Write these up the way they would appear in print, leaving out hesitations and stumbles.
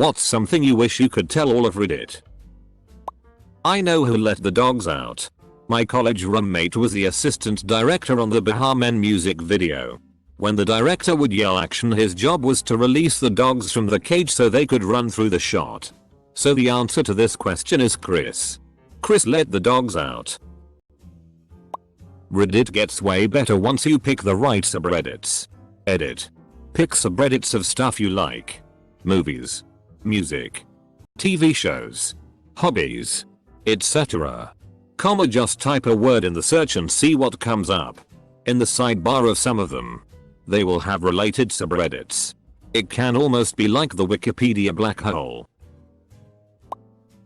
What's something you wish you could tell all of Reddit? I know who let the dogs out. My college roommate was the assistant director on the Bahamen music video. When the director would yell action, his job was to release the dogs from the cage so they could run through the shot. So the answer to this question is Chris. Chris let the dogs out. Reddit gets way better once you pick the right subreddits. Edit. Pick subreddits of stuff you like. Movies, music, TV shows, hobbies, etc. Just type a word in the search and see what comes up. In the sidebar of some of them, they will have related subreddits. It can almost be like the Wikipedia black hole.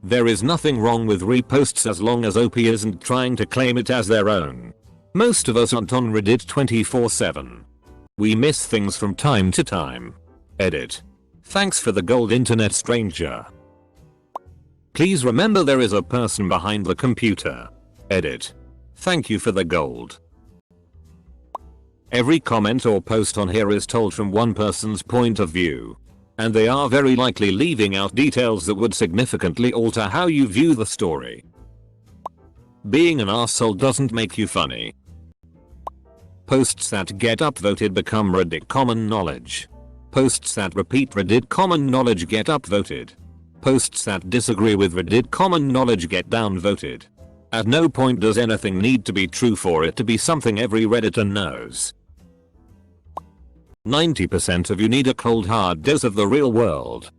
There is nothing wrong with reposts as long as OP isn't trying to claim it as their own. Most of us aren't on Reddit 24/7. We miss things from time to time. Edit. Thanks for the gold internet, stranger. Please remember there is a person behind the computer. Edit. Thank you for the gold. Every comment or post on here is told from one person's point of view. And they are very likely leaving out details that would significantly alter how you view the story. Being an arsehole doesn't make you funny. Posts that get upvoted become Reddit common knowledge. Posts that repeat Reddit common knowledge get upvoted. Posts that disagree with Reddit common knowledge get downvoted. At no point does anything need to be true for it to be something every Redditor knows. 90% of you need a cold hard dose of the real world.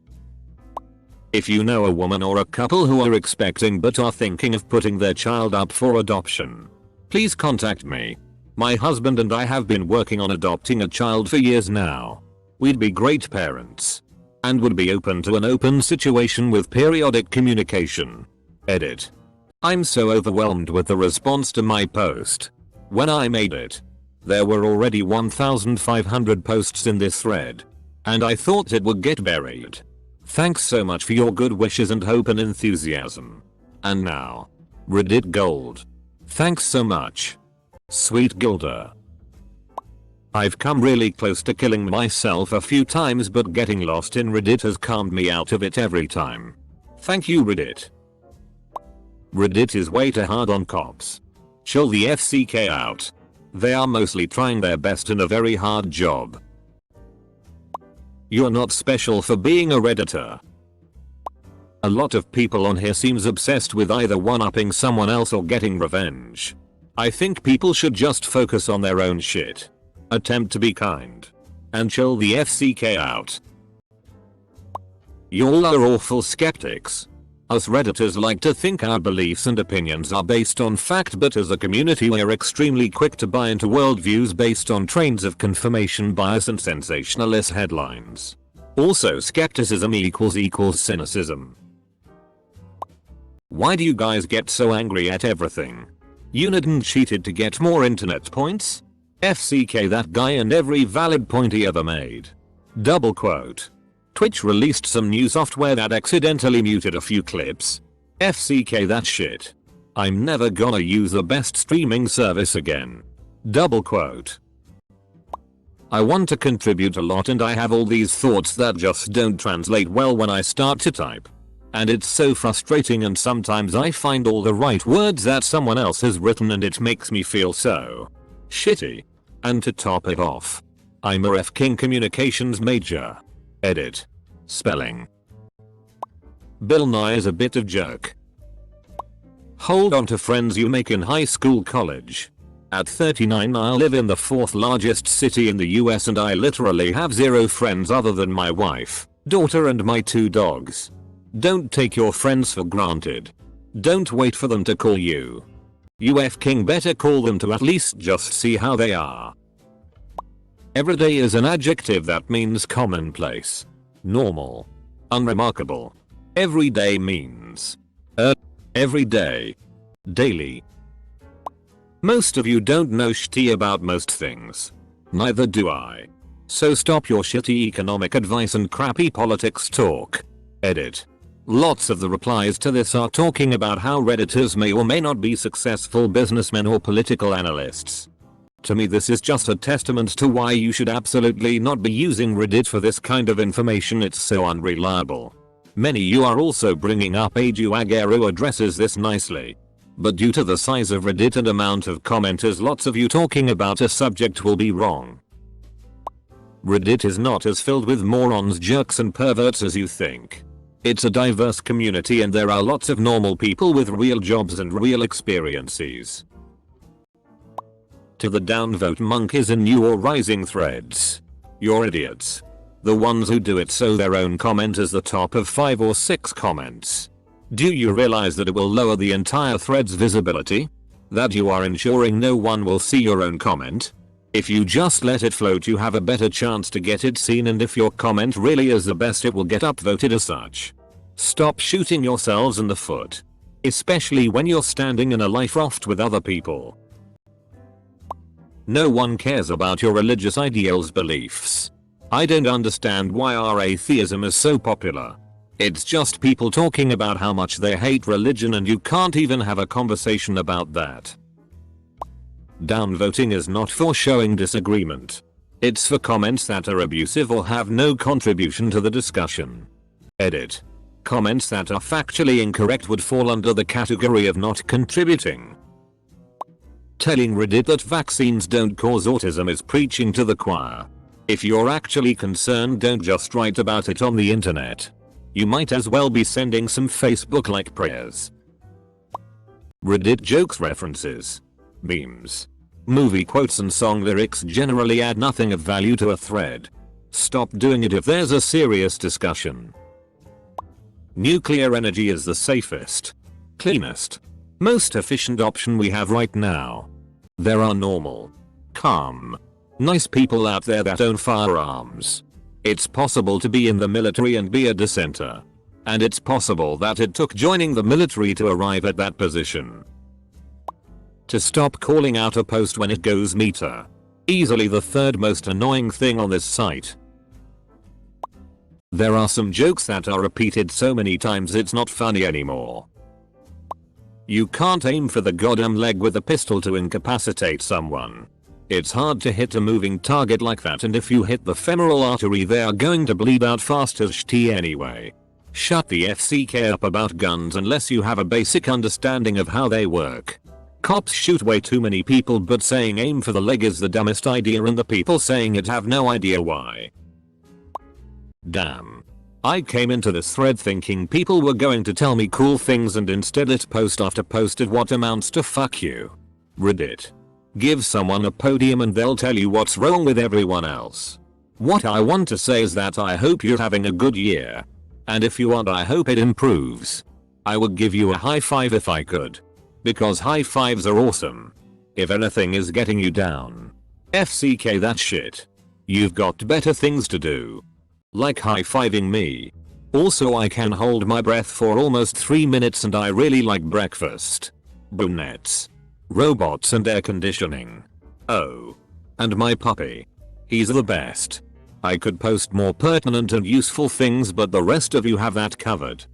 If you know a woman or a couple who are expecting but are thinking of putting their child up for adoption, please contact me. My husband and I have been working on adopting a child for years now. We'd be great parents. And would be open to an open situation with periodic communication. Edit. I'm so overwhelmed with the response to my post. When I made it, there were already 1,500 posts in this thread. And I thought it would get buried. Thanks so much for your good wishes and hope and enthusiasm. And now, Reddit Gold. Thanks so much. Sweet Gilda. I've come really close to killing myself a few times, but getting lost in Reddit has calmed me out of it every time. Thank you, Reddit. Reddit is way too hard on cops. Chill the FCK out. They are mostly trying their best in a very hard job. You're not special for being a Redditor. A lot of people on here seems obsessed with either one-upping someone else or getting revenge. I think people should just focus on their own shit. Attempt to be kind. And chill the FCK out. Y'all are awful skeptics. Us Redditors like to think our beliefs and opinions are based on fact, but as a community we're extremely quick to buy into worldviews based on trains of confirmation bias and sensationalist headlines. Also, skepticism equals cynicism. Why do you guys get so angry at everything? Uniden cheated to get more internet points? FCK that guy and every valid point he ever made. Double quote. Twitch released some new software that accidentally muted a few clips. FCK that shit. I'm never gonna use the best streaming service again. Double quote. I want to contribute a lot and I have all these thoughts that just don't translate well when I start to type. And it's so frustrating, and sometimes I find all the right words that someone else has written and it makes me feel so shitty. And to top it off, I'm a F-King communications major. Edit. Spelling. Bill Nye is a bit of jerk. Hold on to friends you make in high school, college. At 39 I live in the 4th largest city in the US and I literally have 0 friends other than my wife, daughter and my 2 dogs. Don't take your friends for granted. Don't wait for them to call you. You F-King better call them to at least just see how they are. Everyday is an adjective that means commonplace, normal, unremarkable. Everyday means everyday, daily. Most of you don't know shitty about most things. Neither do I. So stop your shitty economic advice and crappy politics talk. Edit. Lots of the replies to this are talking about how Redditors may or may not be successful businessmen or political analysts. To me this is just a testament to why you should absolutely not be using Reddit for this kind of information. It's so unreliable. Many you are also bringing up a Juagero who addresses this nicely. But due to the size of Reddit and amount of commenters, lots of you talking about a subject will be wrong. Reddit is not as filled with morons, jerks and perverts as you think. It's a diverse community and there are lots of normal people with real jobs and real experiences. To the downvote monkeys in new or rising threads. You're idiots. The ones who do it so their own comment is the top of 5 or 6 comments. Do you realize that it will lower the entire thread's visibility? That you are ensuring no one will see your own comment? If you just let it float you have a better chance to get it seen, and if your comment really is the best it will get upvoted as such. Stop shooting yourselves in the foot. Especially when you're standing in a life raft with other people. No one cares about your religious ideals beliefs. I don't understand why our atheism is so popular. It's just people talking about how much they hate religion and you can't even have a conversation about that. Downvoting is not for showing disagreement. It's for comments that are abusive or have no contribution to the discussion. Edit. Comments that are factually incorrect would fall under the category of not contributing. Telling Reddit that vaccines don't cause autism is preaching to the choir. If you're actually concerned, don't just write about it on the internet. You might as well be sending some Facebook-like prayers. Reddit jokes, references, memes, movie quotes and song lyrics generally add nothing of value to a thread. Stop doing it if there's a serious discussion. Nuclear energy is the safest, cleanest, most efficient option we have right now. There are normal, calm, nice people out there that own firearms. It's possible to be in the military and be a dissenter. And it's possible that it took joining the military to arrive at that position. To stop calling out a post when it goes meta. Easily the third most annoying thing on this site. There are some jokes that are repeated so many times it's not funny anymore. You can't aim for the goddamn leg with a pistol to incapacitate someone. It's hard to hit a moving target like that, and if you hit the femoral artery they are going to bleed out fast as shit anyway. Shut the FCK up about guns unless you have a basic understanding of how they work. Cops shoot way too many people, but saying aim for the leg is the dumbest idea, and the people saying it have no idea why. Damn. I came into this thread thinking people were going to tell me cool things, and instead it post after posted what amounts to fuck you. Reddit. Give someone a podium and they'll tell you what's wrong with everyone else. What I want to say is that I hope you're having a good year. And if you aren't, I hope it improves. I would give you a high five if I could. Because high fives are awesome. If anything is getting you down, FCK that shit. You've got better things to do. Like high-fiving me. Also, I can hold my breath for almost 3 minutes and I really like breakfast. Brunettes. Robots and air conditioning. Oh. And my puppy. He's the best. I could post more pertinent and useful things, but the rest of you have that covered.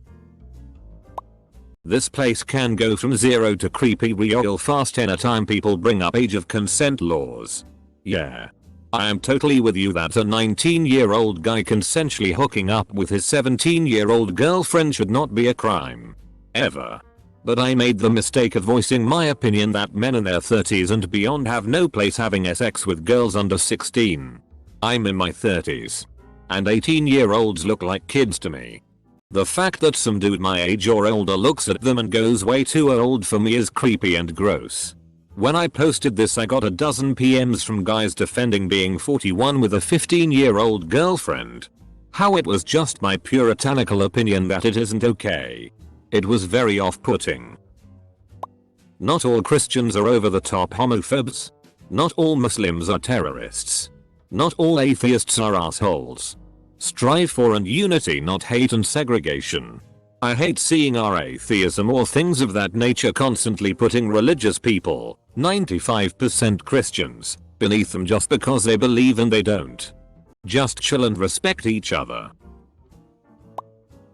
This place can go from 0 to creepy real fast anytime people bring up age of consent laws. Yeah. I am totally with you that a 19-year-old guy consensually hooking up with his 17-year-old girlfriend should not be a crime. Ever. But I made the mistake of voicing my opinion that men in their 30s and beyond have no place having sex with girls under 16. I'm in my 30s. And 18-year-olds look like kids to me. The fact that some dude my age or older looks at them and goes way too old for me is creepy and gross. When I posted this I got a dozen PMs from guys defending being 41 with a 15-year-old girlfriend. How it was just my puritanical opinion that it isn't okay. It was very off-putting. Not all Christians are over-the-top homophobes. Not all Muslims are terrorists. Not all atheists are assholes. Strive for unity, not hate and segregation. I hate seeing our atheism or things of that nature constantly putting religious people, 95% Christians, beneath them just because they believe and they don't. Just chill and respect each other.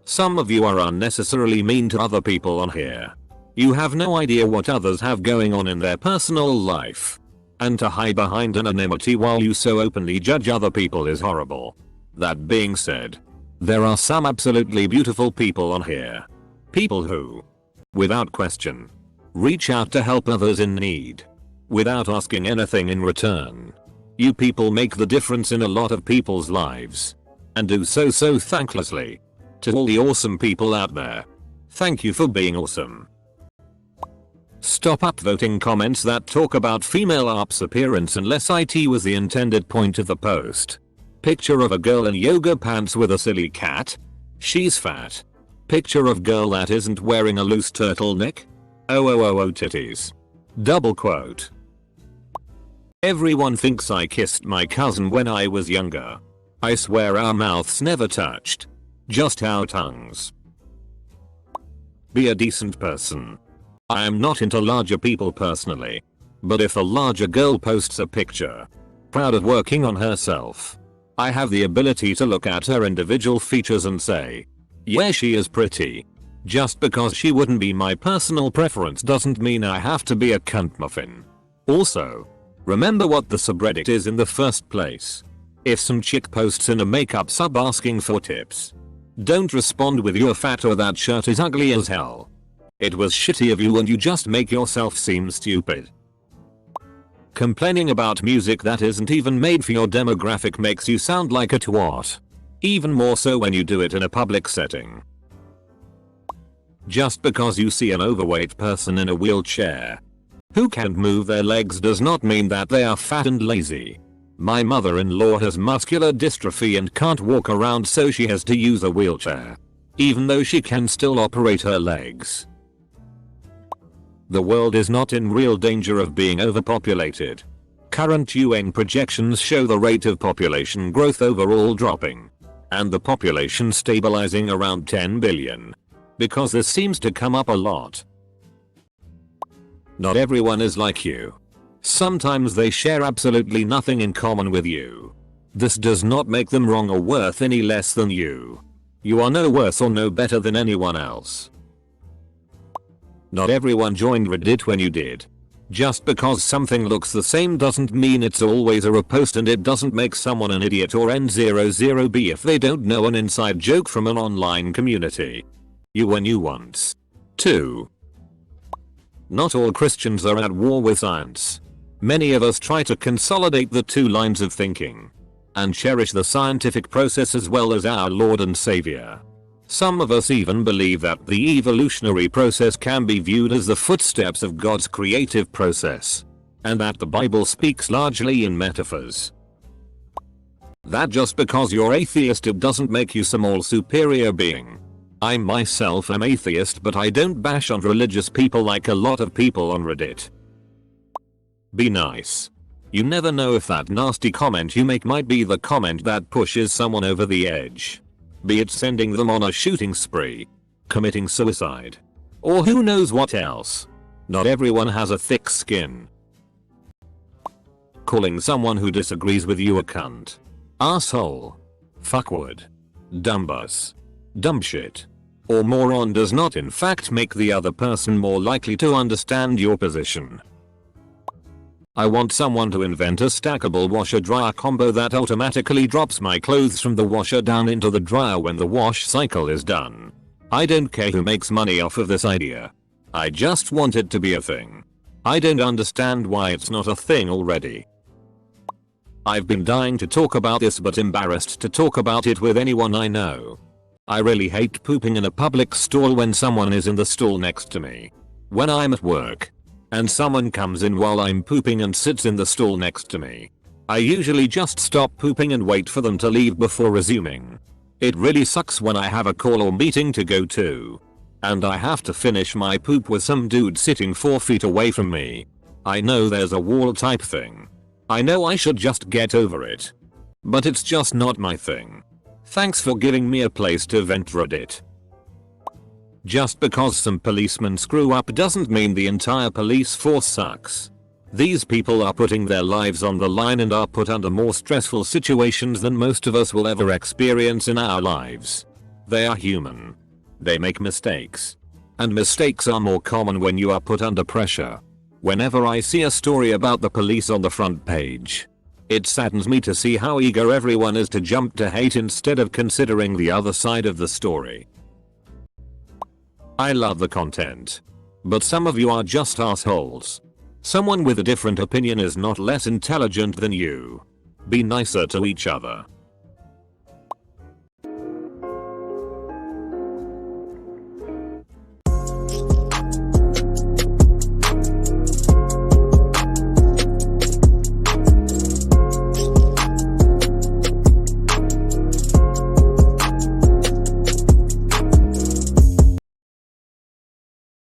Some of you are unnecessarily mean to other people on here. You have no idea what others have going on in their personal life. And to hide behind anonymity while you so openly judge other people is horrible. That being said, There are some absolutely beautiful people on here. People who, without question, reach out to help others in need, without asking anything in return. You people make the difference in a lot of people's lives, and do so thanklessly. To all the awesome people out there, thank you for being awesome. Stop upvoting comments that talk about female ARP's appearance unless it was the intended point of the post. Picture of a girl in yoga pants with a silly cat? She's fat. Picture of girl that isn't wearing a loose turtleneck? Oh titties. Double quote. Everyone thinks I kissed my cousin when I was younger. I swear our mouths never touched. Just our tongues. Be a decent person. I am not into larger people personally. But if a larger girl posts a picture, proud of working on herself, I have the ability to look at her individual features and say, yeah, she is pretty. Just because she wouldn't be my personal preference doesn't mean I have to be a cunt muffin. Also, remember what the subreddit is in the first place. If some chick posts in a makeup sub asking for tips, don't respond with "you're fat" or "that shirt is ugly as hell." It was shitty of you and you just make yourself seem stupid. Complaining about music that isn't even made for your demographic makes you sound like a twat. Even more so when you do it in a public setting. Just because you see an overweight person in a wheelchair who can't move their legs does not mean that they are fat and lazy. My mother-in-law has muscular dystrophy and can't walk around, so she has to use a wheelchair, even though she can still operate her legs. The world is not in real danger of being overpopulated. Current UN projections show the rate of population growth overall dropping, and the population stabilizing around 10 billion. Because this seems to come up a lot. Not everyone is like you. Sometimes they share absolutely nothing in common with you. This does not make them wrong or worth any less than you. You are no worse or no better than anyone else. Not everyone joined Reddit when you did. Just because something looks the same doesn't mean it's always a repost, and it doesn't make someone an idiot or N00B if they don't know an inside joke from an online community. You were new once. 2. Not all Christians are at war with science. Many of us try to consolidate the two lines of thinking and cherish the scientific process as well as our Lord and Savior. Some of us even believe that the evolutionary process can be viewed as the footsteps of God's creative process, and that the Bible speaks largely in metaphors. That just because you're atheist it doesn't make you some all superior being. I myself am atheist, but I don't bash on religious people like a lot of people on Reddit. Be nice. You never know if that nasty comment you make might be the comment that pushes someone over the edge. Be it sending them on a shooting spree, committing suicide, or who knows what else. Not everyone has a thick skin. Calling someone who disagrees with you a cunt, asshole, fuckwad, dumbass, dumb shit, or moron does not in fact make the other person more likely to understand your position. I want someone to invent a stackable washer-dryer combo that automatically drops my clothes from the washer down into the dryer when the wash cycle is done. I don't care who makes money off of this idea. I just want it to be a thing. I don't understand why it's not a thing already. I've been dying to talk about this but embarrassed to talk about it with anyone I know. I really hate pooping in a public stall when someone is in the stall next to me. When I'm at work and someone comes in while I'm pooping and sits in the stall next to me, I usually just stop pooping and wait for them to leave before resuming. It really sucks when I have a call or meeting to go to, and I have to finish my poop with some dude sitting 4 feet away from me. I know there's a wall type thing. I know I should just get over it. But it's just not my thing. Thanks for giving me a place to vent, Reddit. Just because some policemen screw up doesn't mean the entire police force sucks. These people are putting their lives on the line and are put under more stressful situations than most of us will ever experience in our lives. They are human. They make mistakes. And mistakes are more common when you are put under pressure. Whenever I see a story about the police on the front page, It saddens me to see how eager everyone is to jump to hate instead of considering the other side of the story. I love the content. But some of you are just assholes. Someone with a different opinion is not less intelligent than you. Be nicer to each other.